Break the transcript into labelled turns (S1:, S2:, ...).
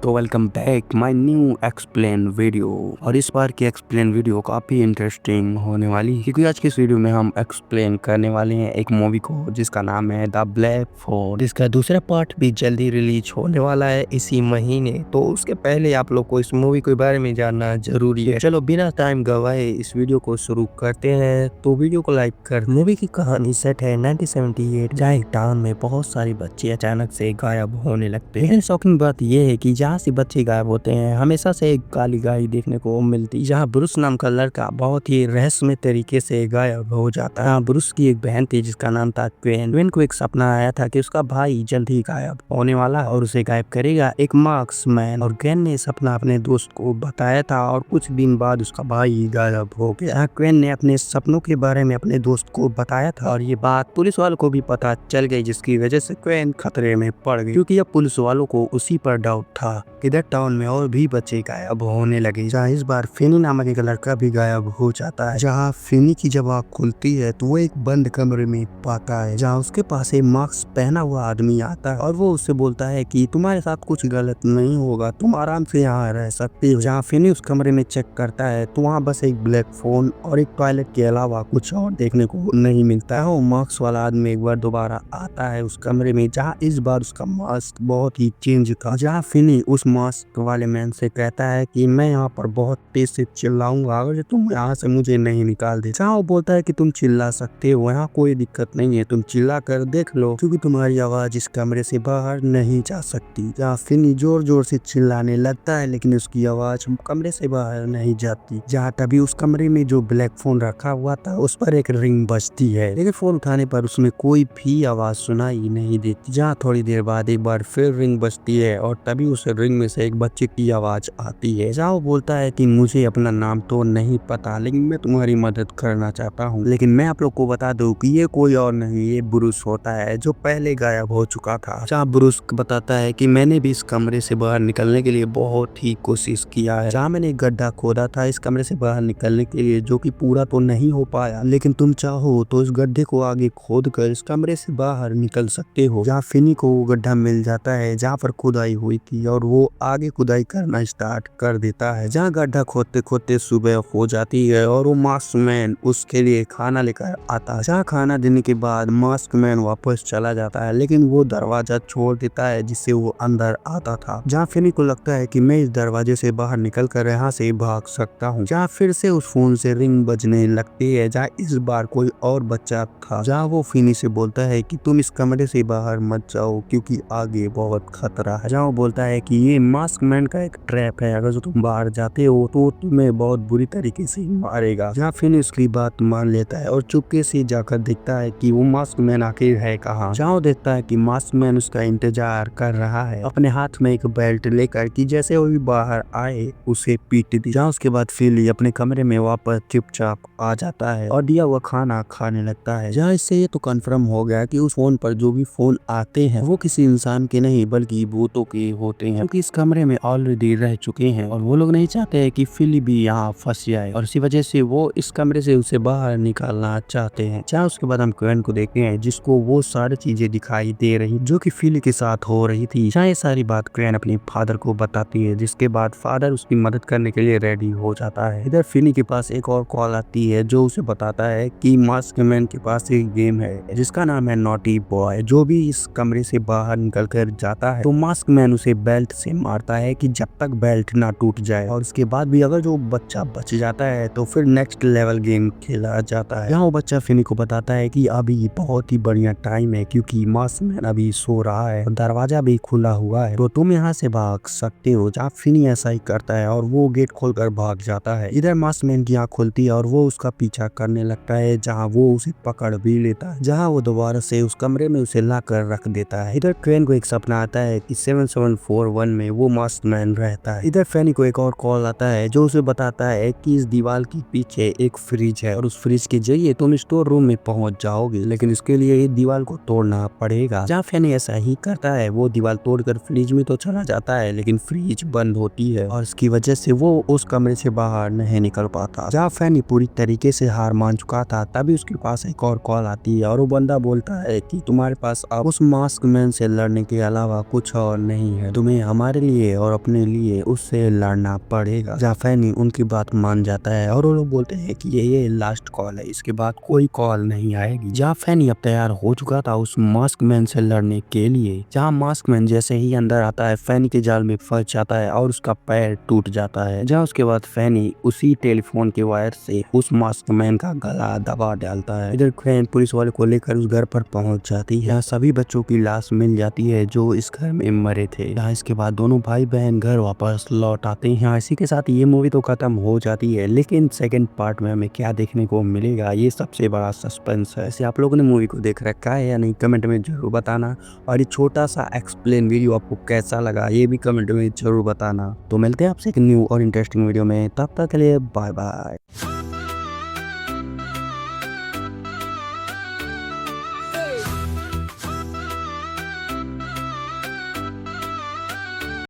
S1: तो welcome back my new explain video. और इस बार की एक्सप्लेन वीडियो काफ़ी इंटरेस्टिंग होने वाली है क्योंकि आज की इस वीडियो में हम एक्सप्लेन करने वाले हैं एक मूवी को जिसका नाम है द ब्लैक फोर्ट। इसका दूसरा पार्ट भी जल्दी रिलीज होने वाला है इसी महीने। तो उसके पहले आप लोग को इस मूवी के बारे में जानना जरूरी है। चलो बिना टाइम गवाए इस वीडियो को शुरू करते हैं। तो वीडियो को लाइक कर। मूवी की कहानी सेट है 1978, जहाँ एक टाउन में बहुत सारे बच्चे अचानक से गायब होने लगते हैं। शॉकिंग बात यह है कि जहाँ से बच्चे गायब होते हैं हमेशा से एक काली गाय देखने को मिलती, जहाँ ब्रूस नाम का लड़का बहुत ही रहस्यमय तरीके से गायब हो जाता है। ब्रूस की एक बहन थी जिसका नाम था क्वेन। क्वेन को एक सपना आया था कि उसका भाई जल्द ही गायब होने वाला और उसे गायब करेगा एक मार्क्समैन। और क्वेन ने सपना अपने दोस्त को बताया था और कुछ दिन बाद उसका भाई गायब हो गया। क्वेन ने अपने सपनों के बारे में अपने दोस्त को बताया था और ये बात पुलिस वालों को भी पता चल गई, जिसकी वजह से क्वेन खतरे में पड़ गई क्योंकि अब पुलिस वालों को उसी पर डाउट था। इधर टाउन में और भी बच्चे गायब होने लगे, जहाँ इस बार फिनी नामक एक लड़का भी गायब हो जाता है। जहाँ फिनी की जब आँख खुलती है तो वो एक बंद कमरे में पाता है, जहाँ उसके पास एक मास्क पहना हुआ आदमी आता है और वो उससे बोलता है कि तुम्हारे साथ कुछ गलत नहीं होगा, तुम आराम से यहाँ रह सकते हो। जहाँ फिनी उस कमरे में चेक करता है तो वहाँ बस एक ब्लैक फोन और एक टॉयलेट के अलावा कुछ और देखने को नहीं मिलता है। वो मास्क वाला आदमी एक बार दोबारा आता है उस कमरे में, जहाँ इस बार उसका मास्क बहुत ही चेंज था। जहाँ फिनी उस मास्क वाले मैन से कहता है कि मैं यहाँ पर बहुत तेज से चिल्लाऊंगा अगर तुम यहाँ से मुझे नहीं निकाल दे। जहाँ वो बोलता है कि तुम चिल्ला सकते हो, यहाँ कोई दिक्कत नहीं है, तुम चिल्ला कर देख लो क्योंकि तुम्हारी आवाज इस कमरे से बाहर नहीं जा सकती। जहाँ फिनी जोर जोर से चिल्लाने लगता है लेकिन उसकी आवाज कमरे से बाहर नहीं जाती। जहाँ तभी उस कमरे में जो ब्लैक फोन रखा हुआ था उस पर एक रिंग बजती है, लेकिन फोन उठाने पर उसमें कोई भी आवाज सुनाई नहीं देती। जहाँ थोड़ी देर बाद एक बार फिर रिंग बजती है और तभी उस रिंग में से एक बच्चे की आवाज आती है। जहाँ वो बोलता है कि मुझे अपना नाम तो नहीं पता लेकिन मैं तुम्हारी मदद करना चाहता हूँ, लेकिन मैं आप लोग को बता दूं कि ये कोई और नहीं, ये ब्रूस होता है जो पहले गायब हो चुका था। जहाँ ब्रूस बताता है कि मैंने भी इस कमरे से बाहर निकलने के लिए बहुत ही कोशिश किया है। जहाँ मैंने एक गड्ढा खोदा था इस कमरे से बाहर निकलने के लिए, जो कि पूरा तो नहीं हो पाया, लेकिन तुम चाहो तो इस गड्ढे को आगे खोद कर इस कमरे से बाहर निकल सकते हो। जहाँ फिनी को वो गड्ढा मिल जाता है जहाँ पर खुदाई हुई थी और वो आगे खुदाई करना स्टार्ट कर देता है। जहाँ गड्ढा खोदते खोदते सुबह हो जाती है और वो मास्कमैन उसके लिए खाना लेकर आता है। जहाँ खाना देने के बाद मास्कमैन वापस चला जाता है लेकिन वो दरवाजा छोड़ देता है जिससे वो अंदर आता था। जहाँ फिनी को लगता है कि मैं इस दरवाजे से बाहर निकल कर यहाँ से भाग सकता हूँ। जहाँ फिर से उस फोन से रिंग बजने लगती है, जहाँ इस बार कोई और बच्चा था। जहाँ वो फिनी से बोलता है कि तुम इस कमरे से बाहर मत जाओ क्योंकि आगे बहुत खतरा है। जहाँ वो बोलता है कि ये मास्कमैन का एक ट्रैप है, अगर तुम बाहर जाते हो तो तुम्हें बहुत बुरी तरीके से मारेगा। जहाँ फिनी उसकी बात मान लेता है और चुपके से जाकर देखता है कि वो मास्कमैन आखिर है कहाँ। जहाँ वो देखता है कि मास्कमैन उसका इंतजार कर रहा है अपने हाथ में एक बेल्ट लेकर कि जैसे वो भी बाहर आए उसे पीट दी। जहाँ उसके बाद फिली अपने कमरे में वापस चुपचाप आ जाता है और दिया हुआ खाना खाने लगता है। जहाँ इससे ये तो कंफर्म हो गया कि उस फोन पर जो भी फोन आते हैं वो किसी इंसान के नहीं बल्कि भूतों के होते हैं, क्योंकि इस कमरे में ऑलरेडी रह चुके हैं और वो लोग नहीं चाहते हैं कि फिली भी यहाँ फंस जाए और इसी वजह से वो इस कमरे से उसे बाहर निकालना चाहते हैं। जहाँ उसके बाद हम क्वेन को देखते हैं जिसको वो सारी चीजें दिखाई दे रही जो कि फिली के साथ हो रही थी। जहाँ ये सारी बात क्वेन अपने फादर को बताती है, जिसके बाद फादर उसकी मदद करने के लिए रेडी हो जाता है। इधर फिली के पास एक और कॉल आती है जो उसे बताता है कि मास्कमैन के पास एक गेम है जिसका नाम है नॉटी बॉय। जो भी इस कमरे से बाहर निकल कर जाता है तो मास्कमैन उसे बेल्ट से मारता है कि जब तक बेल्ट ना टूट जाए, और उसके बाद भी अगर जो बच्चा बच जाता है तो फिर नेक्स्ट लेवल गेम खेला जाता है। यहाँ वो बच्चा फिनी को बताता है कि अभी बहुत ही बढ़िया टाइम है क्योंकि मास्कमैन अभी सो रहा है, दरवाजा भी खुला हुआ है, तो तुम यहाँ से भाग सकते हो। जहाँ फिनी ऐसा ही करता है और वो गेट खोलकर भाग जाता है। इधर मास्कमैन की आँख खुलती है और वो उसका पीछा करने लगता है, जहाँ वो उसे पकड़ भी लेता है। जहाँ वो दोबारा से उस कमरे में उसे ला कर रख देता है। इधर क्वेन को एक सपना आता है कि 7741 में वो मास्कमैन रहता है। इधर फैनी को एक और कॉल आता है जो उसे बताता है कि इस दीवार के पीछे एक फ्रिज है और उस फ्रिज के जरिए तुम स्टोर रूम में पहुंच जाओगे, लेकिन इसके लिए इस दीवार को तोड़ना पड़ेगा। जहाँ फैनी ऐसा ही करता है, वो दीवार तोड़कर फ्रिज में तो चला जाता है लेकिन फ्रिज बंद होती है और इसकी वजह से वो उस कमरे से बाहर नहीं निकल पाता। जहाँ फैनी पूरी तरीके से हार मान चुका था तभी उसके पास एक और कॉल आती है और वो बंदा बोलता है कि तुम्हारे पास अब उस मास्कमैन से लड़ने के अलावा कुछ और नहीं है, तुम्हें हमारे लिए और अपने लिए उससे लड़ना पड़ेगा। जहाँ फैनी उनकी बात मान जाता है और वो लोग बोलते हैं कि ये लास्ट कॉल है, इसके बाद कोई कॉल नहीं आएगी। जहाँ फैनी अब तैयार हो चुका था उस मास्क मैन से लड़ने के लिए। जहाँ मास्क मैन जैसे ही अंदर आता है फैनी के जाल में फंस जाता है और उसका पैर टूट जाता है। जहाँ उसके बाद फैनी उसी टेलीफोन के वायर से उस मास्क मैन का गला दबा डालता है। इधर फैन पुलिस वाले को लेकर उस घर पर पहुंच जाती है। यहाँ सभी बच्चों की लाश मिल जाती है जो इस घर में मरे थे। यहाँ इसके बाद दोनों भाई बहन घर वापस लौट आते हैं। इसी के साथ ये मूवी तो खत्म हो जाती है, लेकिन सेकंड पार्ट में हमें क्या देखने को मिलेगा ये सबसे बड़ा सस्पेंस है। ऐसे आप लोगों ने मूवी को देख रखा है या नहीं कमेंट में जरूर बताना, और ये छोटा सा एक्सप्लेन वीडियो आपको कैसा लगा ये भी कमेंट में जरूर बताना। तो मिलते हैं आपसे एक न्यू और इंटरेस्टिंग वीडियो में, तब तक के लिए बाय बाय।